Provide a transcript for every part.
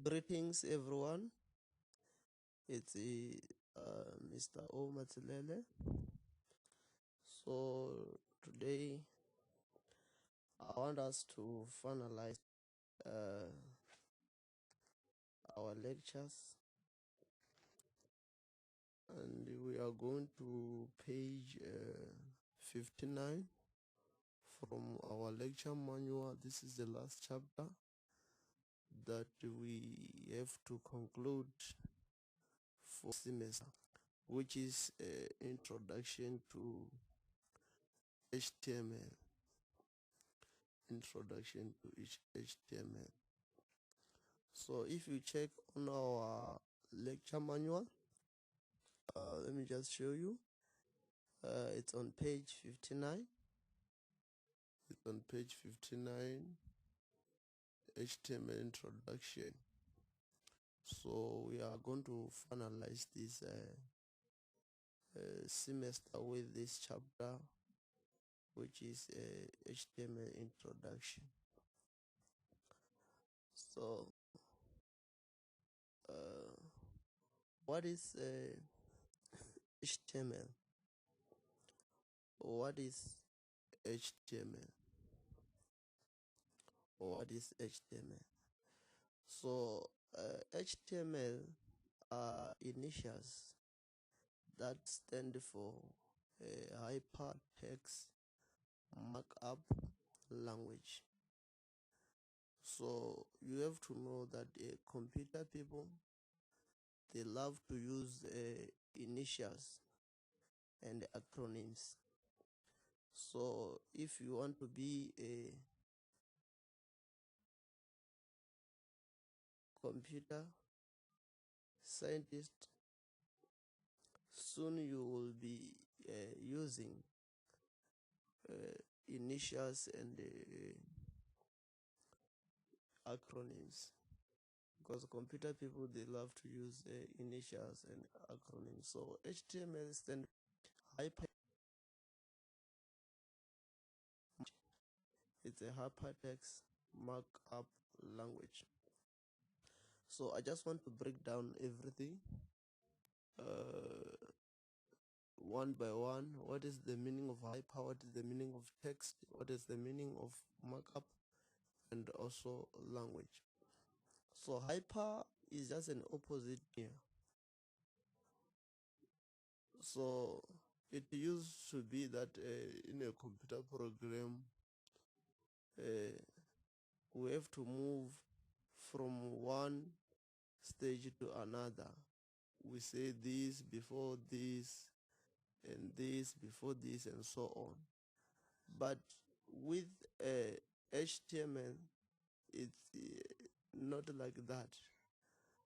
Greetings, everyone. It's Mr. O Matsilele. So today I want us to finalize uh, our lectures, and we are going to page 59 from our lecture manual. This is the last chapter that we have to conclude for semester, which is introduction to HTML. Introduction to HTML. So if you check on our lecture manual, let me just show you. It's on page 59. It's on page 59, HTML introduction. So we are going to finalize this semester with this chapter, which is HTML introduction. So what is HTML? What is HTML? What is HTML? So HTML are initials that stand for hypertext markup language. So you have to know that computer people, they love to use initials and acronyms. So if you want to be a computer scientist, soon you will be using initials and acronyms, because computer people, they love to use initials and acronyms. So HTML stands hyper. It's a hypertext markup language. So I just want to break down everything one by one. What is the meaning of hyper? What is the meaning of text? What is the meaning of markup? And also language. So hyper is just an opposite here. So it used to be that in a computer program, we have to move from one stage to another. We say this before this, and this before this, and so on. But with HTML, it's not like that.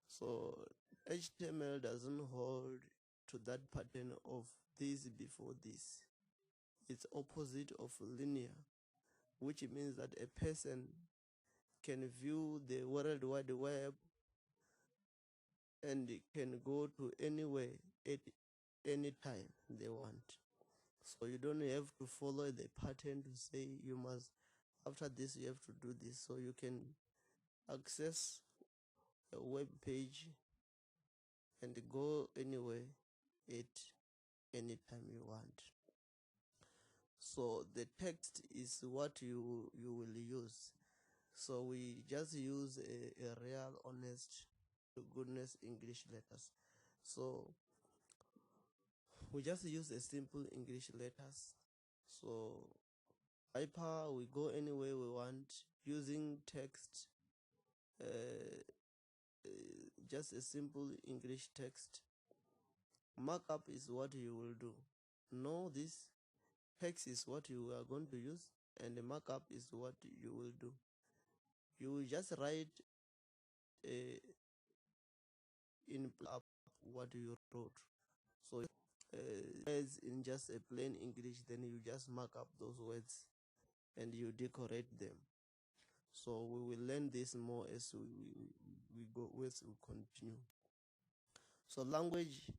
So HTML doesn't hold to that pattern of this before this. It's opposite of linear, which means that a person can view the World Wide Web and can go to anywhere at any time they want. So you don't have to follow the pattern to say you must, after this you have to do this. So you can access a web page and go anywhere at any time you want. So the text is what you will use. So we just use a real, honest to goodness English letters. So we just use a simple English letters. So hyper, we go anywhere we want using text, just a simple English text. Markup is what you will do. No, this text is what you are going to use, and the markup is what you will do. You will just write in up what you wrote. So words in just a plain English, then you just mark up those words and you decorate them. So we will learn this more as we go, as we continue. So language,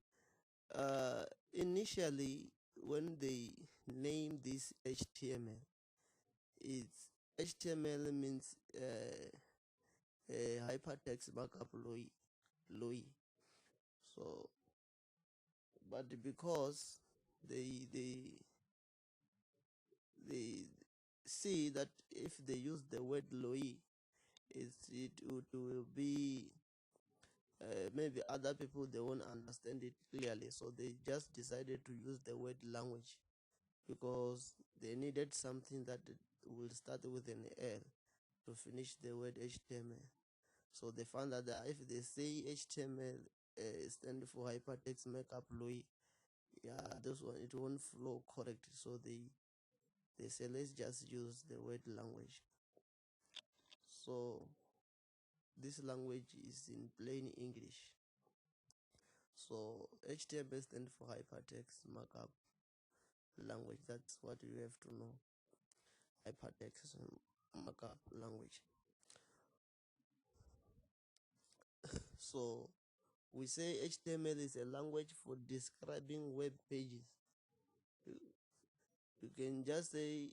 initially when they name this HTML, HTML means hypertext markup LOI. So, but because they see that if they use the word LOI, it will be maybe other people they won't understand it clearly, so they just decided to use the word language because they needed something that will start with an L to finish the word HTML. So they found that if they say HTML stand for hypertext markup LOI, yeah, this one it won't flow correct. So they say let's just use the word language. So this language is in plain English. So HTML stands for hypertext markup language. That's what you have to know. Hypertext markup language. So we say HTML is a language for describing web pages. You can just say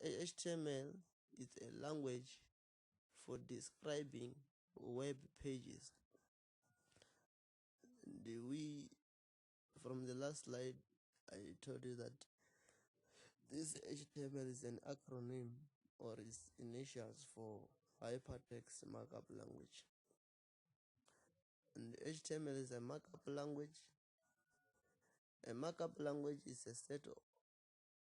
HTML is a language for describing web pages. We from the last slide I told you that this HTML is an acronym or is initials for hypertext markup language. And HTML is a markup language. A markup language is a set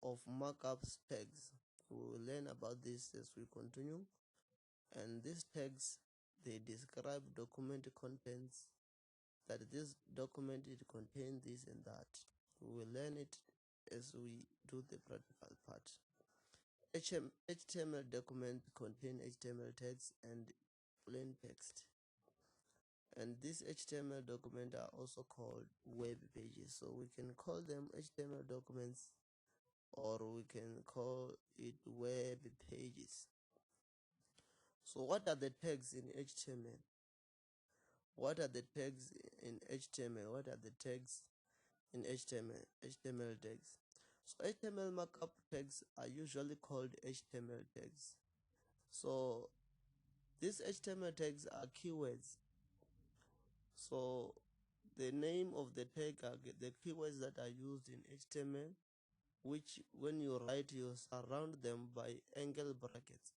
of markups tags. We will learn about this as we continue. And these tags, they describe document contents, that this document it contains this and that. We will learn it as we do the practical part. HTML document contain HTML tags and plain text. And these HTML documents are also called web pages. So we can call them HTML documents or we can call it web pages. So what are the tags in HTML? What are the tags in HTML? What are the tags in HTML? HTML tags. So HTML markup tags are usually called HTML tags. So these HTML tags are keywords. So the name of the tag are the keywords that are used in HTML, which when you write, you surround them by angle brackets,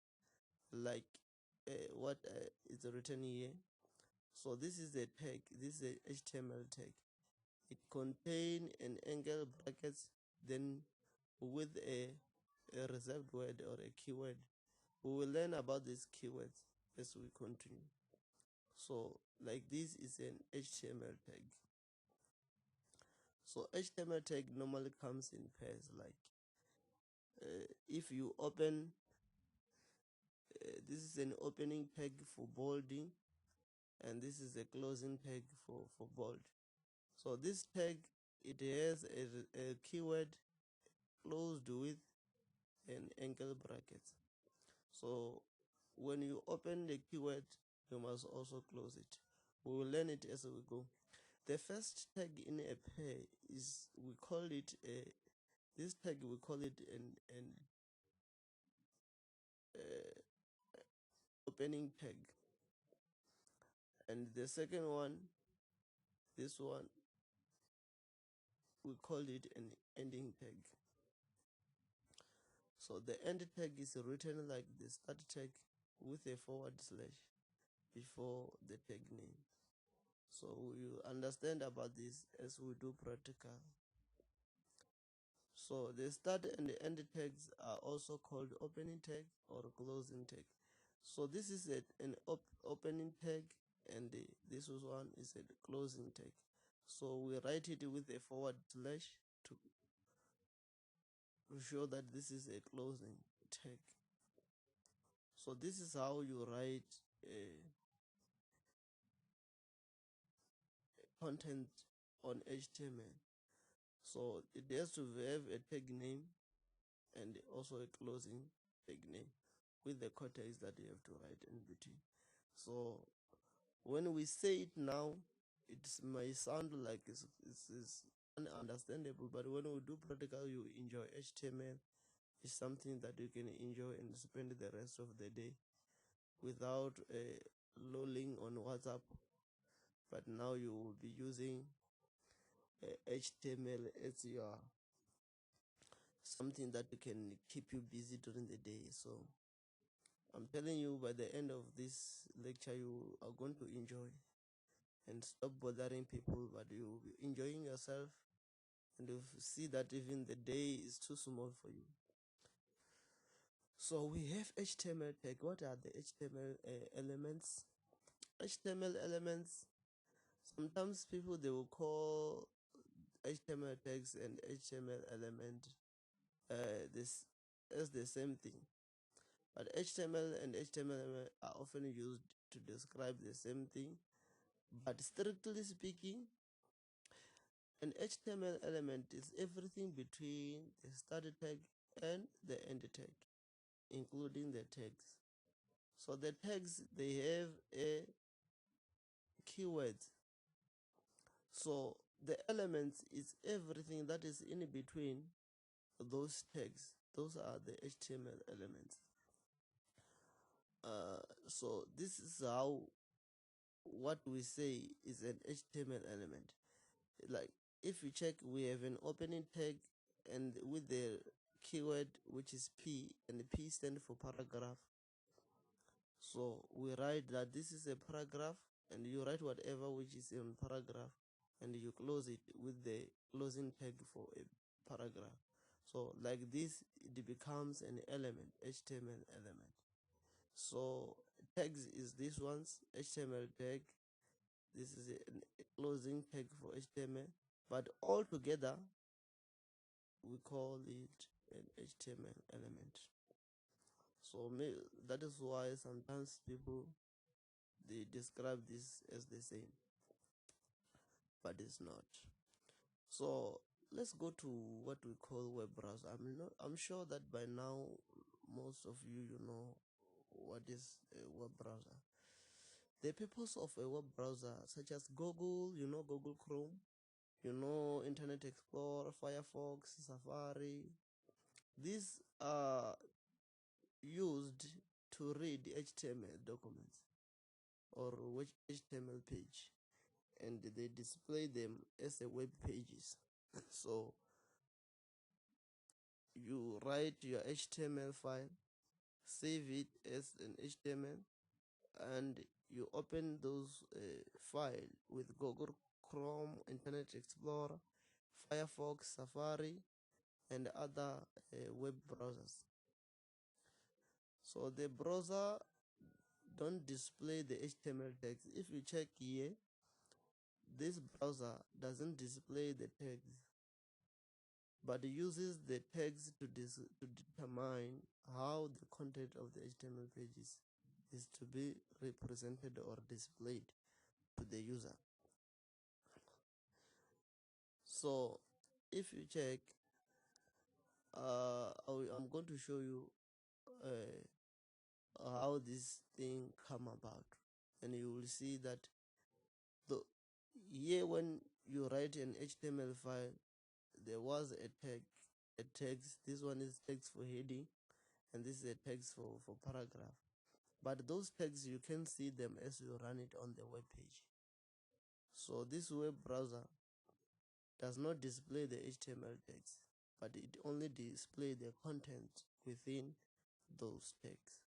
like what is written here. So this is a tag. This is a HTML tag. It contains an angle brackets, then with a reserved word or a keyword. We will learn about these keywords as we continue. So like this is an HTML tag. So HTML tag normally comes in pairs, like if you open, this is an opening tag for bolding, and this is a closing tag for bold. So this tag, it has a keyword closed with an angle bracket. So when you open the keyword, you must also close it. We will learn it as we go. The first tag in a pair is, we call it this tag we call it an opening tag, and the second one, this one, we call it an ending tag. So the end tag is written like the start tag with a forward slash before the tag name. So you understand about this as we do practical. So the start and the end tags are also called opening tag or closing tag. So this is an opening tag, and this one is a closing tag. So we write it with a forward slash to show that this is a closing tag. So this is how you write content on HTML. So it has to have a tag name and also a closing tag name with the context that you have to write in between. So when we say it now, it may sound like it's ununderstandable, but when we do practical, you enjoy HTML. It's something that you can enjoy and spend the rest of the day without lolling on WhatsApp, but now you will be using HTML as your something that can keep you busy during the day. So I'm telling you, by the end of this lecture, you are going to enjoy and stop bothering people, but you'll be enjoying yourself, and you see that even the day is too small for you. So we have HTML tag. What are the HTML elements? HTML elements, sometimes people they will call HTML tags and HTML element this as the same thing. But HTML and HTML are often used to describe the same thing. But strictly speaking, an HTML element is everything between the start tag and the end tag, including the tags. So the tags they have a keywords. So the elements is everything that is in between those tags. Those are the HTML elements. So this is how what we say is an HTML element. Like if you check, we have an opening tag and with the keyword which is P, and P stands for paragraph. So we write that this is a paragraph, and you write whatever which is in paragraph, and you close it with the closing tag for a paragraph. So like this, it becomes an element, HTML element. So tags is this one's HTML tag. This is a closing tag for HTML, but all together we call it an HTML element. So that is why sometimes people they describe this as the same, but it's not. So let's go to what we call web browser. I'm sure that by now most of you know what is a web browser. The purpose of a web browser, such as Google, Google Chrome, Internet Explorer, Firefox, Safari, these are used to read HTML documents or HTML page, and they display them as a web pages. So you write your HTML file, save it as an HTML, and you open those file with Google Chrome, Internet Explorer, Firefox, Safari, and other web browsers. So the browser don't display the HTML text. If you check here, this browser doesn't display the tags, but uses the tags to determine how the content of the HTML pages is to be represented or displayed to the user. So if you check, I'm going to show you how this thing come about, and you will see that the here when you write an HTML file, there was a text. This one is text for heading, and this is a text for paragraph. But those tags you can see them as you run it on the web page. So this web browser does not display the HTML tags, but it only displays the content within those tags.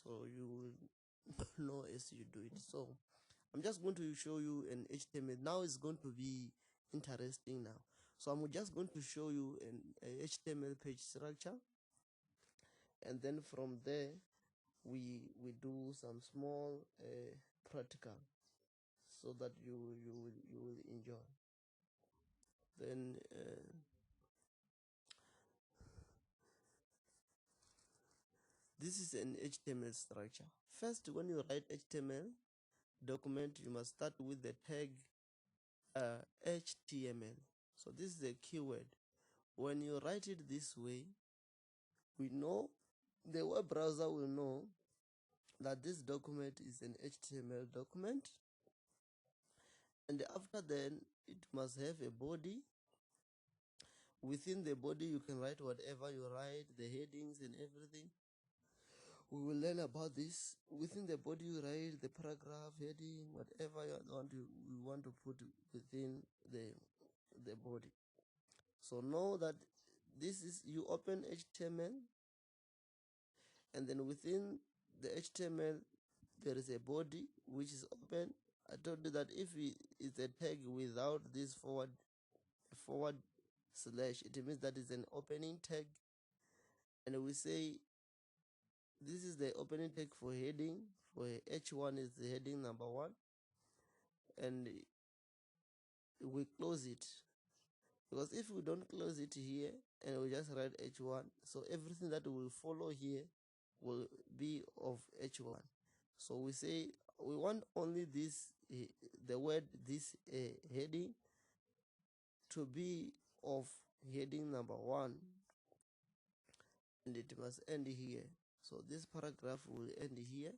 So you will know as you do it. So I'm just going to show you an HTML. Now it's going to be interesting now. So I'm just going to show you an HTML page structure, and then from there we do some small practical so that you will enjoy. Then this is an HTML structure. First, when you write HTML document, you must start with the tag HTML. So this is the keyword. When you write it this way, we know the web browser will know that this document is an HTML document, and after then it must have a body. Within the body you can write whatever you write, the headings and everything. We will learn about this. Within the body, you write the paragraph, heading, whatever you want to put within the body. So know that this is, you open HTML, and then within the HTML there is a body which is open. I told you that if it's a tag without this forward slash, it means that it's an opening tag, and we say this is the opening tag for heading. For H1 is the heading number 1, and we close it, because if we don't close it here and we just write H1, so everything that will follow here will be of H1. So we say we want only this, the word this heading to be of heading number 1, and it must end here. So this paragraph will end here,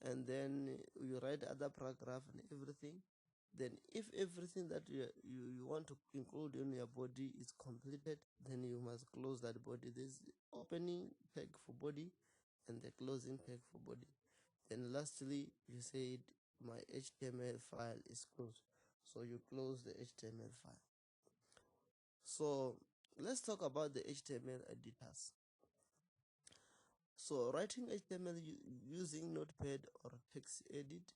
and then you write other paragraph and everything. Then if everything that you want to include in your body is completed, then you must close that body. This opening tag for body and the closing tag for body. Then lastly, you said my HTML file is closed, so you close the HTML file. So let's talk about the HTML editors. So writing HTML using Notepad or text edit.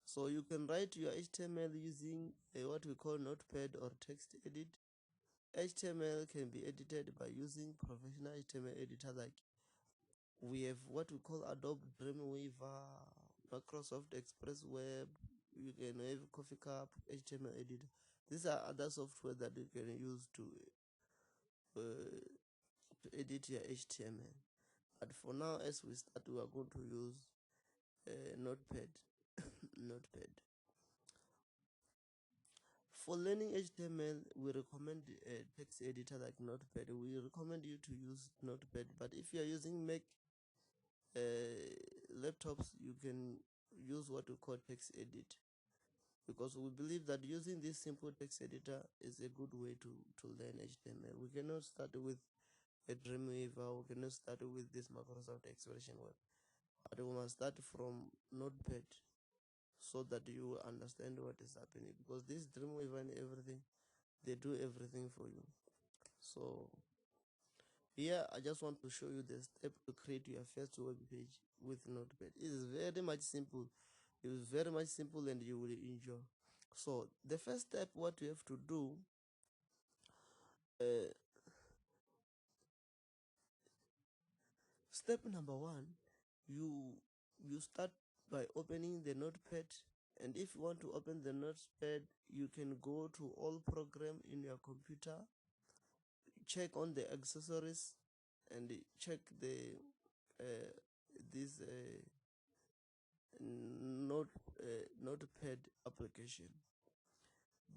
So you can write your HTML using what we call Notepad or text edit. HTML can be edited by using professional HTML editor, like we have what we call Adobe Dreamweaver, Microsoft Express Web, you can have Coffee Cup, HTML editor. These are other software that you can use to edit your HTML. But for now, as we start, we are going to use Notepad. Notepad. For learning HTML, we recommend a text editor like Notepad. We recommend you to use Notepad, but if you are using Mac laptops, you can use what we call text edit, because we believe that using this simple text editor is a good way to learn HTML. We cannot start with a Dreamweaver, we cannot start with this Microsoft Expression Web, but we must start from Notepad, so that you understand what is happening, because this Dreamweaver and everything, they do everything for you. So here I just want to show you the step to create your first web page with Notepad. It is very much simple. It is very much simple, and you will enjoy. So the first step, what you have to do, step number 1, you start by opening the Notepad. And if you want to open the Notepad, you can go to all program in your computer, check on the accessories, and check the this Notepad application.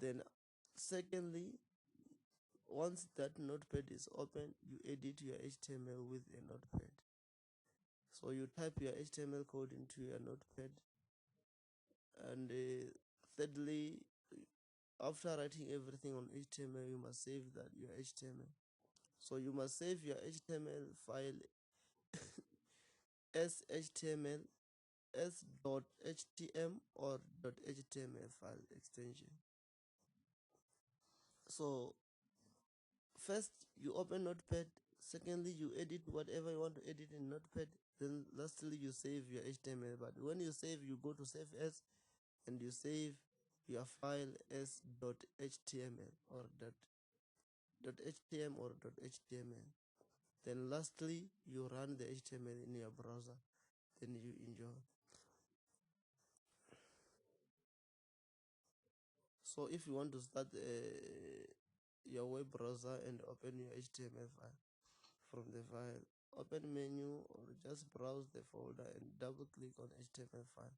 Then secondly, once that Notepad is open, you edit your HTML with a Notepad. So you type your HTML code into your Notepad, and thirdly, after writing everything on HTML, you must save that your HTML. So you must save your HTML file as HTML, s.htm or .html file extension. So first you open Notepad, secondly you edit whatever you want to edit in Notepad, then lastly you save your HTML. But when you save, you go to save as, and you save your file as .html or .htm or .html. Then lastly you run the HTML in your browser, then you enjoy. So if you want to start your web browser and open your HTML file, from the file, open menu, or just browse the folder and double click on HTML file.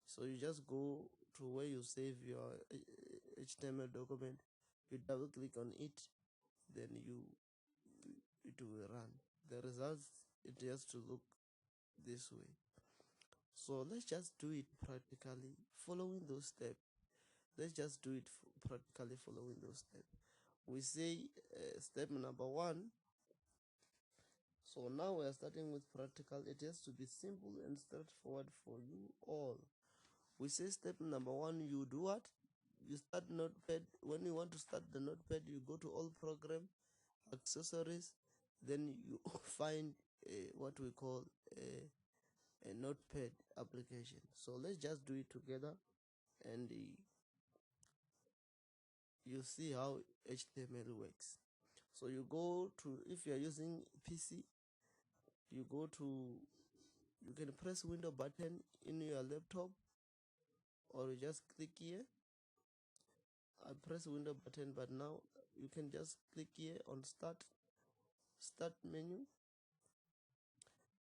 So you just go to where you save your HTML document, you double click on it, then it will run. The results, it has to look this way. So let's just do it practically following those steps. Let's just do it practically following those steps. We say step number 1. So now we are starting with practical. It has to be simple and straightforward for you all. We say step number one, you do what? You start Notepad. When you want to start the Notepad, you go to all program, accessories, then you find what we call a Notepad application. So let's just do it together, and you see how HTML works. So you go to, if you are using PC, you go to, you can press window button in your laptop, or you just click here. I press window button, but now you can just click here on start menu,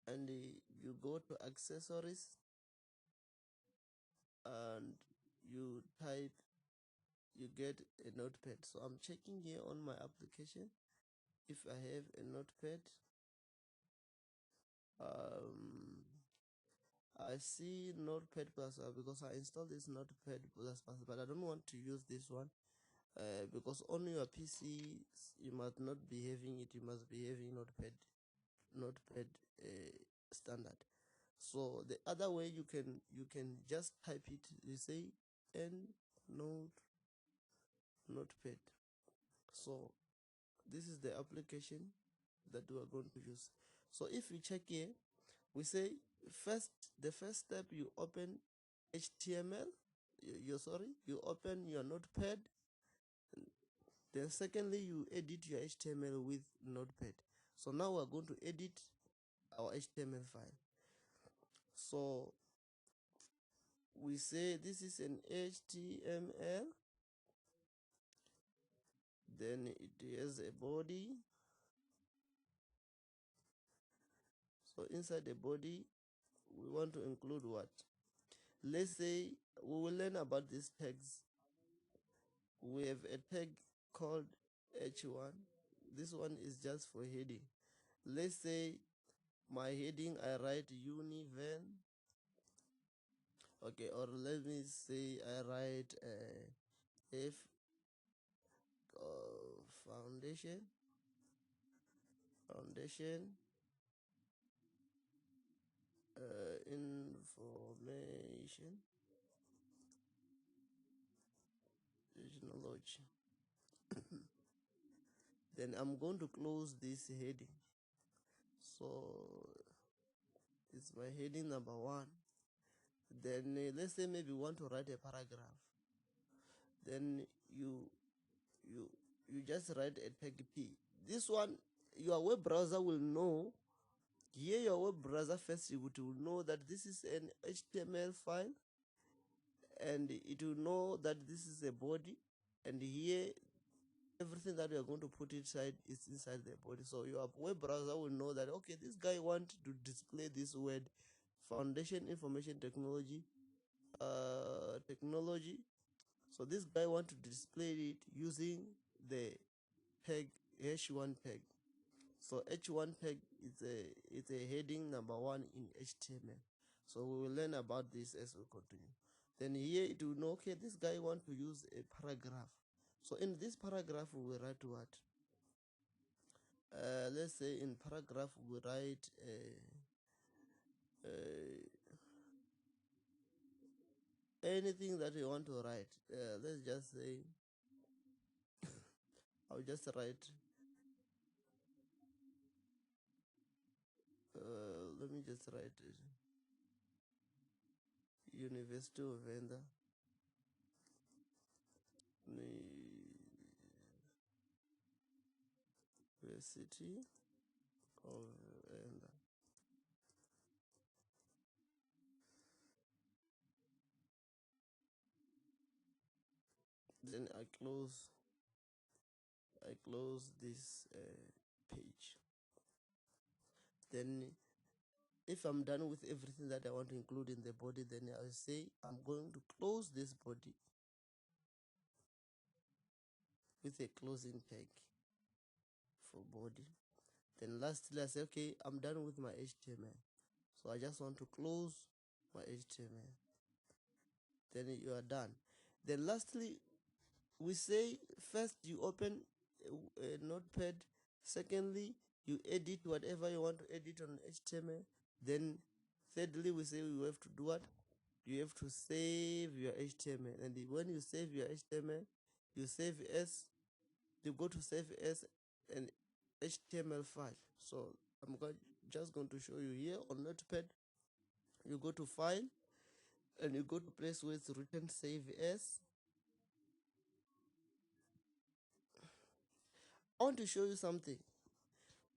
and you go to accessories, and you type, you get a notepad. So I'm checking here on my application if I have a notepad. I see notepad plus because I installed this notepad plus, but I don't want to use this one because on your PC you must not be having it. You must be having notepad standard. So the other way you can just type it. You say n notepad. So this is the application that we are going to use. So if you check here, we say the first step, you open HTML. You open your notepad. Then secondly, you edit your HTML with notepad. So now we're going to edit our HTML file. So we say this is an HTML, then it has a body. So inside the body, we want to include what? Let's say we will learn about these tags. We have a tag called H1. This one is just for heading. Let's say my heading, I write Univen. Okay, or let me say I write F foundation information technology. Then I'm going to close this heading. So it's my heading number one. Then let's say maybe you want to write a paragraph. Then you just write a tag P. This one, your web browser will know. Here your web browser first, it will know that this is an HTML file, and it will know that this is a body, and here everything that you are going to put inside is inside the body. So your web browser will know that, okay, this guy wants to display this word foundation information technology. So this guy wants to display it using the tag h1 tag. So h1 tag is a heading number one in HTML. So we will learn about this as we continue. Then here it will know, okay, this guy wants to use a paragraph. So in this paragraph we will write what? Let's say in paragraph we write anything that you want to write. Let's just say I'll just write let me just write University of Venda. University of Venda. Then I close this page. Then if I'm done with everything that I want to include in the body, then I'll say I'm going to close this body with a closing tag for body. Then lastly, I say, okay, I'm done with my HTML. So I just want to close my HTML. Then you are done. Then lastly, we say first you open a notepad. Secondly, You edit whatever you want to edit on HTML. Then thirdly, we say you have to do what? You have to save your HTML. And when you save your HTML, you save as, you go to save as an HTML file. So just going to show you here on Notepad. You go to file and you go to place where it's written save as. I want to show you something.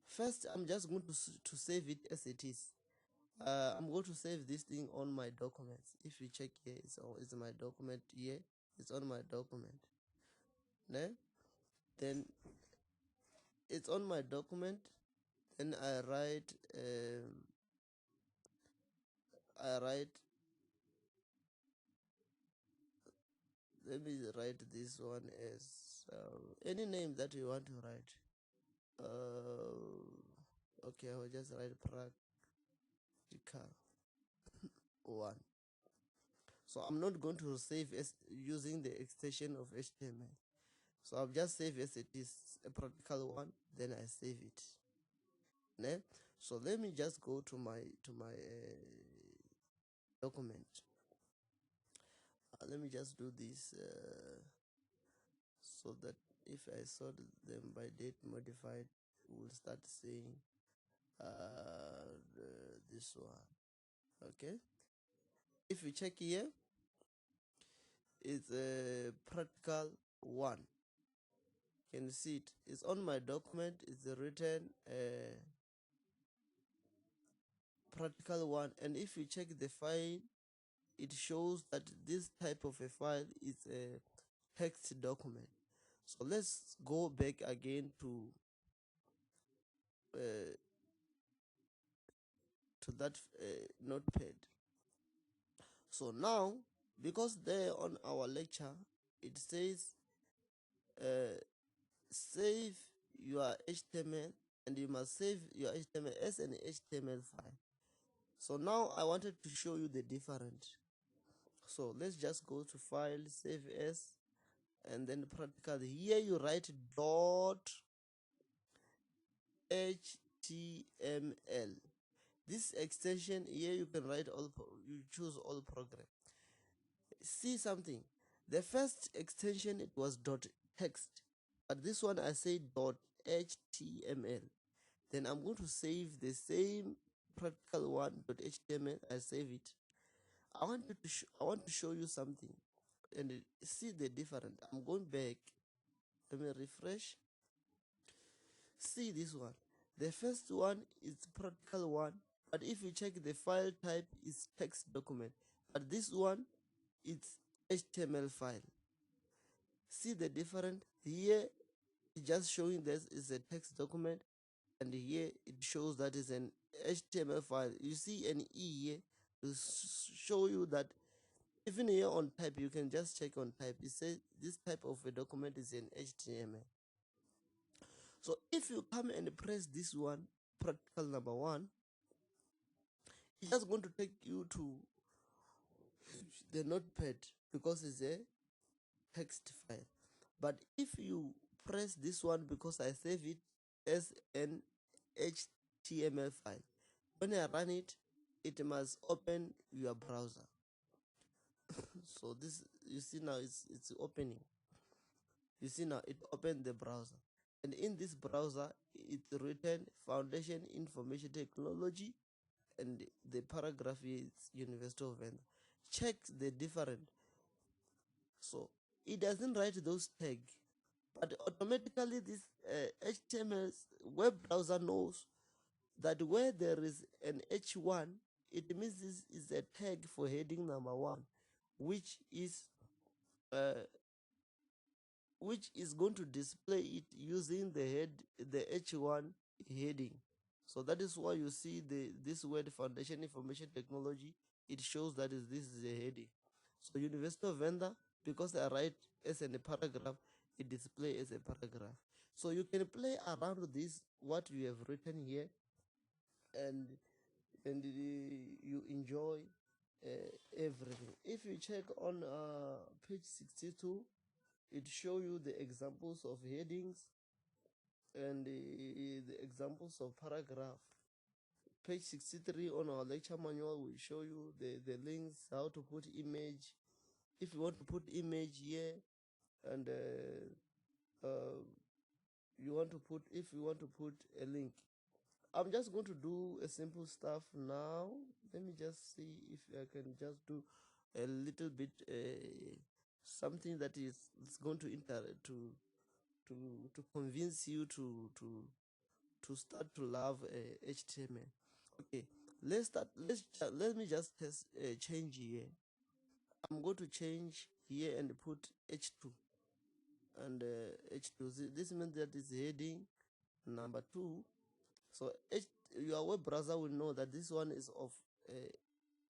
First, I'm just going to save it as it is. I'm going to save this thing on my documents. If you check here, it's my document here. It's on my document. Ne? Then it's on my document. Then I write. I write. Let me write this one as any name that you want to write. Okay, I will just write practical one. So I'm not going to save as using the extension of HTML. So I'll just save as it is a practical one. Then I save it. Ne? So let me just go to my document. Let me just do this so that if I sort them by date modified, we'll start seeing this one. Okay. If you check here, it's a practical one. Can you see it? It's on my document. It's written practical one. And if you check the file, it shows that this type of a file is a text document. So let's go back again to that notepad. So now, because there on our lecture, it says save your HTML, and you must save your HTML as an HTML file. So now I wanted to show you the difference. So let's just go to file, save as, and then practical. Here you write .html. This extension here you can write you choose all program. See something. The first extension it was .text, but this one I say .html. Then I'm going to save the same practical one .html. I save it. I want to show you something, and see the difference. I'm going back. Let me refresh. See this one. The first one is practical one, but if you check the file type is text document, but this one it's HTML file. See the difference here? It's just showing this is a text document, and here it shows that is an HTML file. You see an E here to show you that even here on type, you can just check on type. It says this type of a document is an HTML. So if you come and press this one, practical number one, it's just going to take you to the notepad because it's a text file. But if you press this one, because I save it as an HTML file, when I run it, it must open your browser. So this, you see now it's opening. You see now it opened the browser, and in this browser it's written Foundation Information Technology, and the paragraph is University of Venda. Check the difference. So it doesn't write those tags, but automatically this HTML web browser knows that where there is an H1, it means this is a tag for heading number one, which is going to display it using the H1 heading. So that is why you see this word Foundation Information Technology. It shows that this is a heading. So University of Venda, because I write as in a paragraph, it displays as a paragraph. So you can play around with this what you have written here, and you enjoy everything. If you check on page 62, it shows you the examples of headings. and the examples of paragraph. Page 63 on our lecture manual will show you the links, how to put image. If you want to put image here, and you want to put, if you want to put a link, I'm just going to do a simple stuff now. Let me just see if I can just do a little bit something that is going to to to convince you to start to love HTML. Okay, let's start. Let me just change here. I'm going to change here and put H2 and H2. This means that is heading number 2. So your web browser will know that this one is of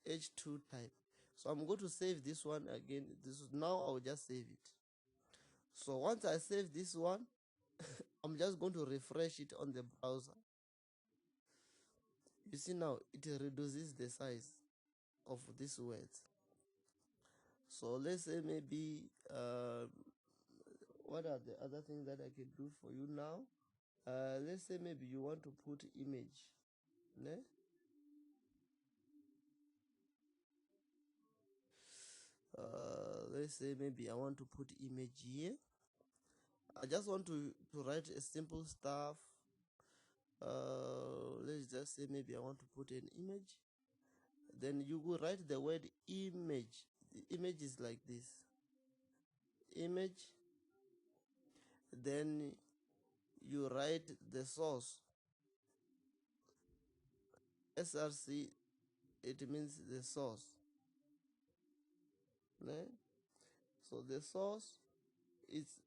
H2 type. So I'm going to save this one again. This is now I'll just save it. So once I save this one, I'm just going to refresh it on the browser. You see now it reduces the size of these words. So let's say maybe what are the other things that I can do for you now? Let's say maybe you want to put image. Ne? Let's say maybe I want to put image here. I just want to write a simple stuff. Let's just say maybe I want to put an image. Then you will write the word image. The image is like this. Image. Then you write the source. SRC, it means the source. Right? So the source is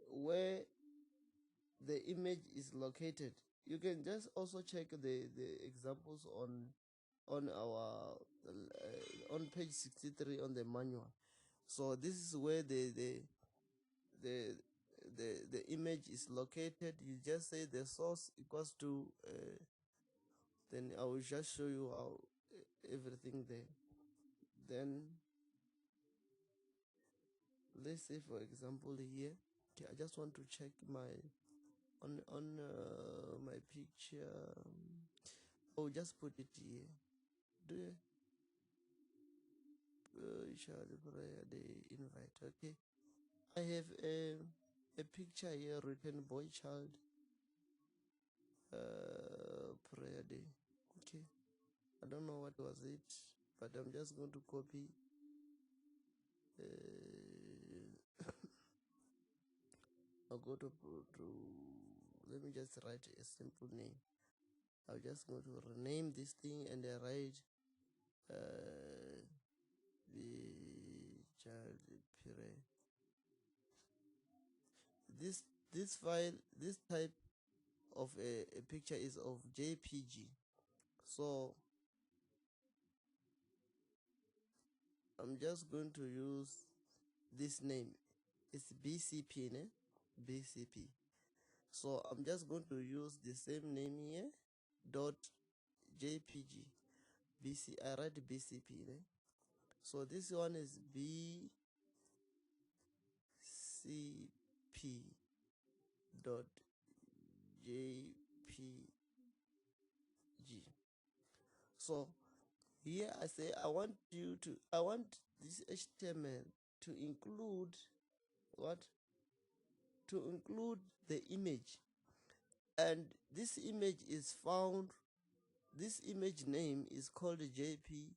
where the image is located. You can just also check the examples on our on page 63 on the manual. So this is where the the image is located. You just say the source equals to then I will just show you how everything there. Then let's say for example here, okay, I just want to check my on my picture. I will just put it here. Do you shall prayer the invite? Okay, I have a picture here written boy child prayer day. Okay, I don't know what was it, but I'm just going to copy. I'll go to let me just write a simple name. I'm just going to rename this thing and I write the child prayer. This file, this type of a picture is of JPG. So I'm just going to use this name. It's BCP, ne? BCP. So I'm just going to use the same name here. Dot JPG. I write BCP, ne? So this one is BCP dot JPG. So here I say I want this HTML to include what? To include the image. And this image is found, this image name is called JCP,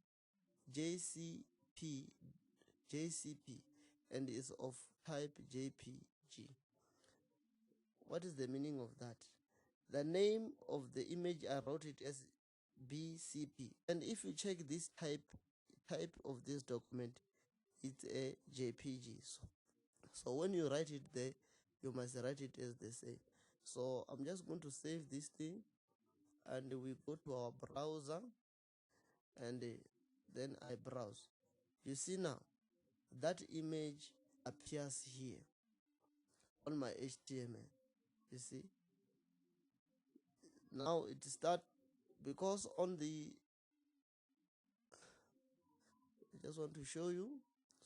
and is of type JPG. What is the meaning of that? The name of the image, I wrote it as BCP. And if you check this type of this document, it's a JPG. So when you write it there, you must write it as they say. So I'm just going to save this thing and we go to our browser and then I browse. You see now, that image appears here on my HTML. You see? Now it start because on the I just want to show you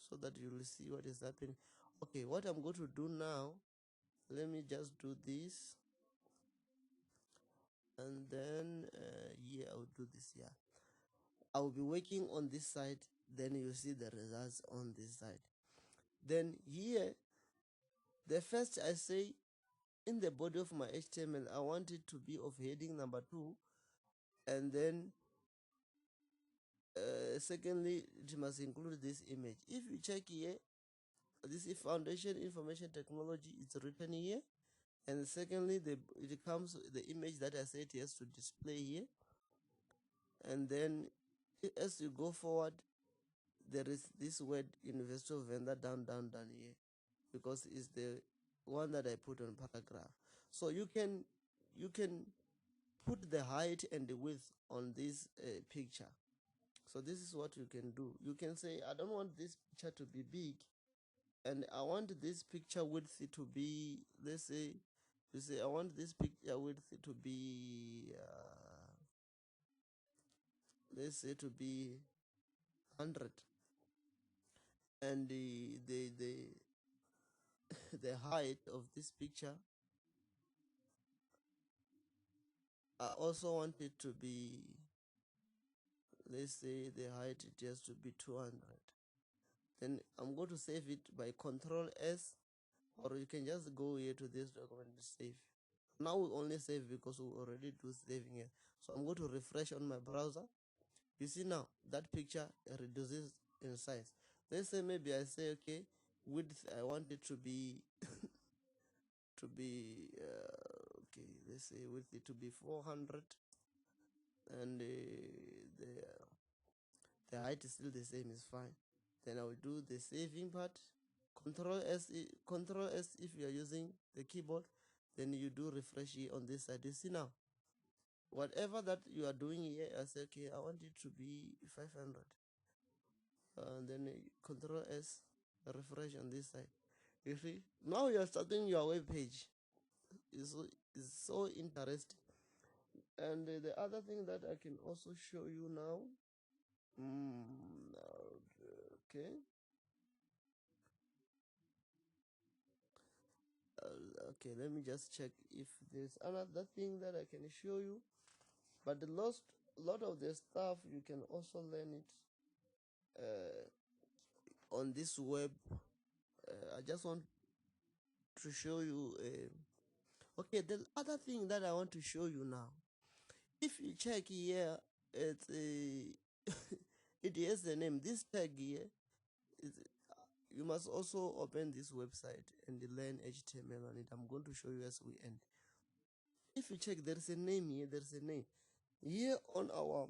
so that you will see what is happening. Okay, what I'm going to do now, let me just do this. and then here I'll do this here. I'll be working on this side, then you see the results on this side. Then here, the first I say in the body of my HTML, I want it to be of heading number 2, and then secondly, it must include this image. If you check here, this is foundation information technology, it's written here, and secondly, it comes the image that I said it has to display here, and then as you go forward, there is this word University of Venda down here, because it's the one that I put on paragraph. So you can put the height and the width on this picture. So this is what you can do. You can say, I don't want this picture to be big, and I want this picture width to be, let's say, you say I want this picture width to be, let's say, to be 100, and the height of this picture, I also want it to be, let's say, the height it has to be 200. Then I'm going to save it by Control S, or you can just go here to this document and save. Now we only save because we already do saving here. So I'm going to refresh on my browser. You see now that picture reduces in size. Let's say maybe I say, okay, width I want it to be okay, let's say width it to be 400, and the height is still the same, is fine. Then I will do the saving part. Control S if you are using the keyboard, then you do refresh here on this side. You see now, whatever that you are doing here, I say, okay, I want it to be 500. And then Control S, refresh on this side. You see, now you are starting your web page. It's so interesting. And the other thing that I can also show you now, okay. Okay, let me just check if there's another thing that I can show you. But the lot of the stuff you can also learn it on this web. I just want to show you. Okay, the other thing that I want to show you now, if you check here, it's it has the name. This tag here is. You must also open this website and learn HTML on it. I'm going to show you as we end. If you check, there's a name here. There's a name here on our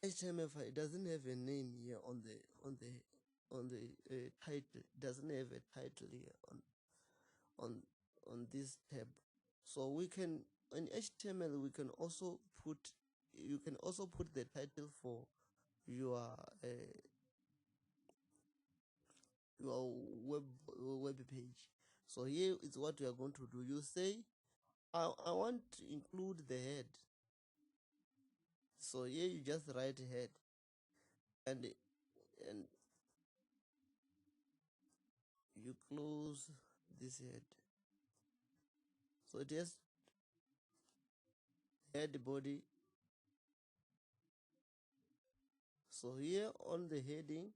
HTML file. It doesn't have a name here on the title. It doesn't have a title here on this tab. So we can, in HTML, we can also put, you can also put the title for your web page. So here is what we are going to do. You say, I want to include the head. So here you just write head, and you close this head. So it has head body. So here on the heading,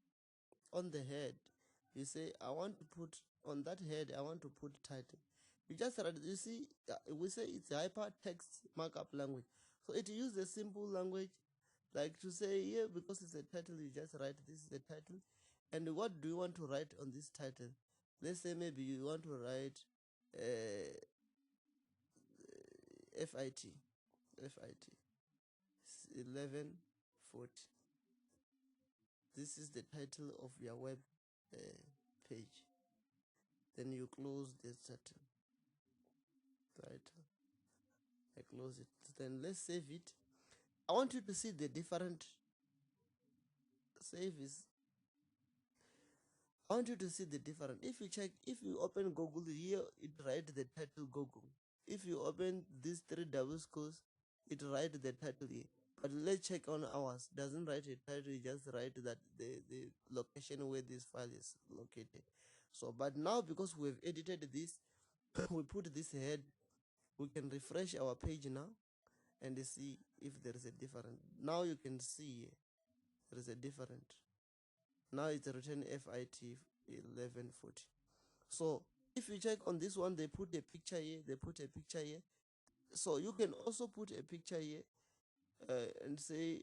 on the head, you say I want to put on that head, I want to put title. You just write, you see, we say it's hypertext markup language. So it uses a simple language, like to say here, because it's a title, you just write this is the title. And what do you want to write on this title? Let's say maybe you want to write FIT 1140. This is the title of your web page. Then you close this title. I close it. Then let's save it. I want you to see the different save is. I want you to see the difference. If you check, if you open Google here, it write the title Google. If you open these three double scores, it write the title here. But let's check on ours. Doesn't write a title, it just write that the location where this file is located. So, but now because we've edited this, we put this head, we can refresh our page now, and see if there is a difference. Now you can see there is a difference. Now it's written FIT 1140. So if you check on this one, they put a picture here, they put a picture here. So you can also put a picture here and say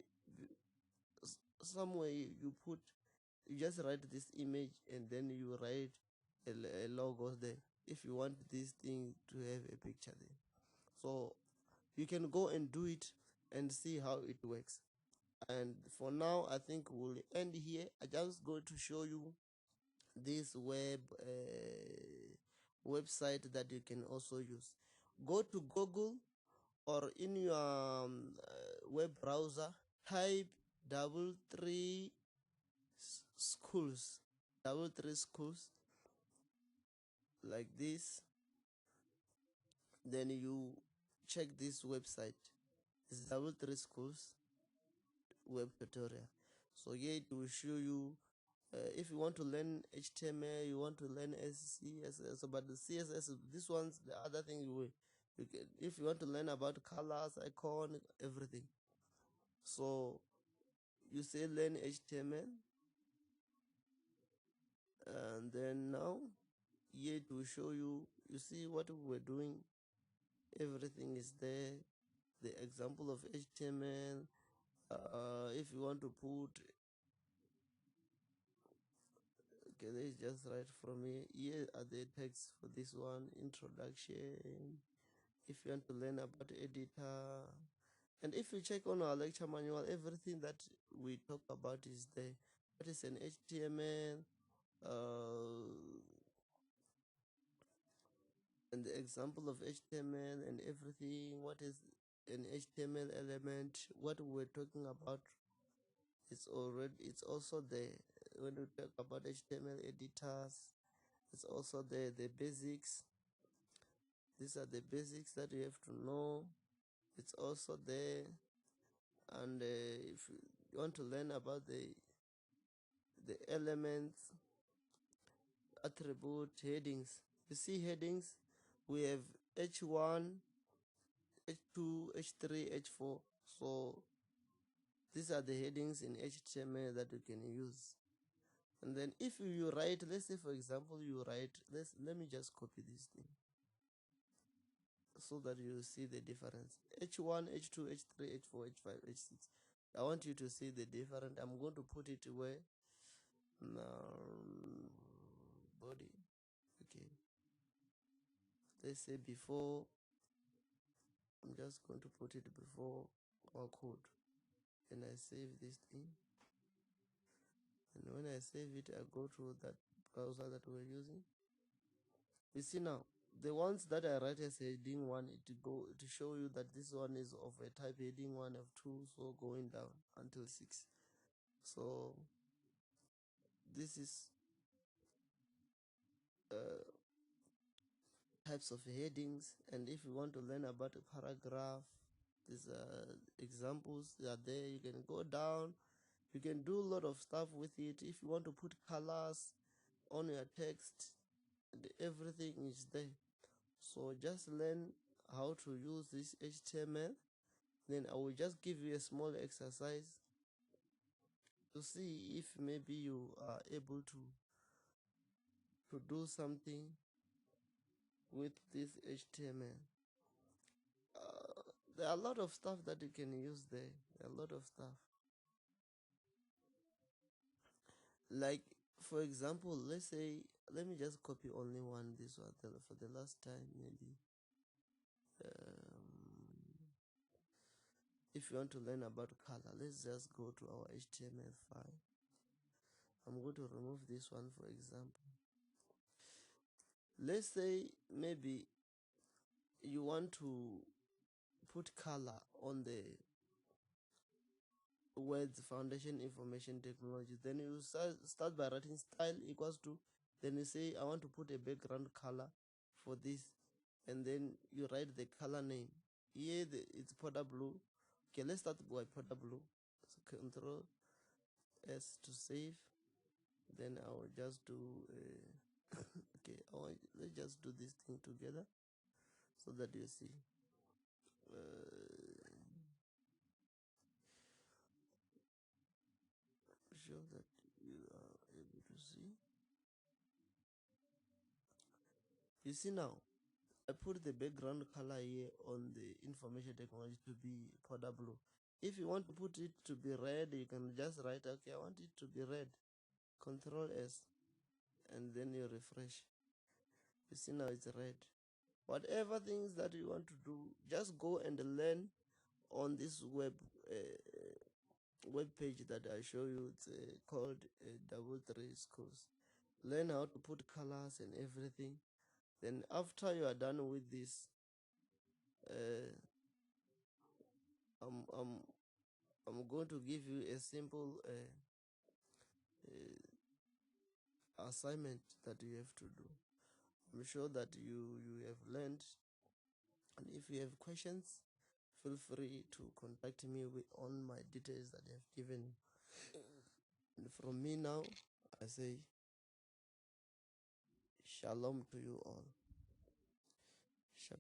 somewhere you put, you just write this image and then you write a logo there if you want this thing to have a picture there. So you can go and do it and see how it works. And for now, I think we'll end here. I just going to show you this website that you can also use. Go to Google or in your web browser, type double three schools, double three schools like this. Then you check this website. It's double three schools web tutorial. So here it will show you if you want to learn HTML, you want to learn CSS, but the CSS, this one's the other thing you can, if you want to learn about colors, icon, everything. So you say learn HTML, and then now here to show you, you see what we're doing, everything is there, the example of HTML. If you want to put, okay, let's just write from here are the text for this one, introduction, if you want to learn about editor. And if you check on our lecture manual, everything that we talk about is there. What is an HTML, and the example of HTML and everything. What is an HTML element? What we're talking about, it's also there. When we talk about HTML editors, it's also there. The basics, these are the basics that you have to know. It's also there. And if you want to learn about the elements, attribute, headings, you see headings, we have H1, H2, H3, H4. So these are the headings in HTML that you can use. And then if you write, let's say for example you write, let me just copy this thing so that you see the difference. H1, H2, H3, H4, H5, H6. I want you to see the difference. I'm going to put it where body. Okay. Let's say before. I'm just going to put it before our code. And I save this thing. And when I save it, I go to that browser that we're using. You see now, the ones that I write as heading 1, to show you that this one is of a type heading 1 of 2, so going down until 6. So this is types of headings. And if you want to learn about a paragraph, these examples, they are there. You can go down, you can do a lot of stuff with it. If you want to put colors on your text, everything is there. So just learn how to use this HTML. Then I will just give you a small exercise to see if maybe you are able to do something with this HTML. There are a lot of stuff that you can use there. A lot of stuff. Like, for example, let's say, let me just copy only one, this one, for the last time, maybe. If you want to learn about color, let's just go to our HTML file. I'm going to remove this one, for example. Let's say maybe you want to put color on the words foundation information technology. Then you start by writing style equals to, then you say I want to put a background color for this, and then you write the color name. Here it's powder blue. Okay, let's start by powder blue. So Control S to save. Then I will just do okay, let's just do this thing together so that you see. sure that you are able to see. You see now, I put the background color here on the information technology to be powder blue. If you want to put it to be red, you can just write, okay, I want it to be red. Control S, and then you refresh. You see now it's red. Whatever things that you want to do, just go and learn on this web page that I show you. It's called Double Three Schools. Learn how to put colors and everything. Then after you are done with this, uh, I'm I'm I'm going to give you a simple assignment that you have to do. I'm sure that you have learned, and if you have questions, feel free to contact me with on my details that I have given. And from me now, I say shalom to you all.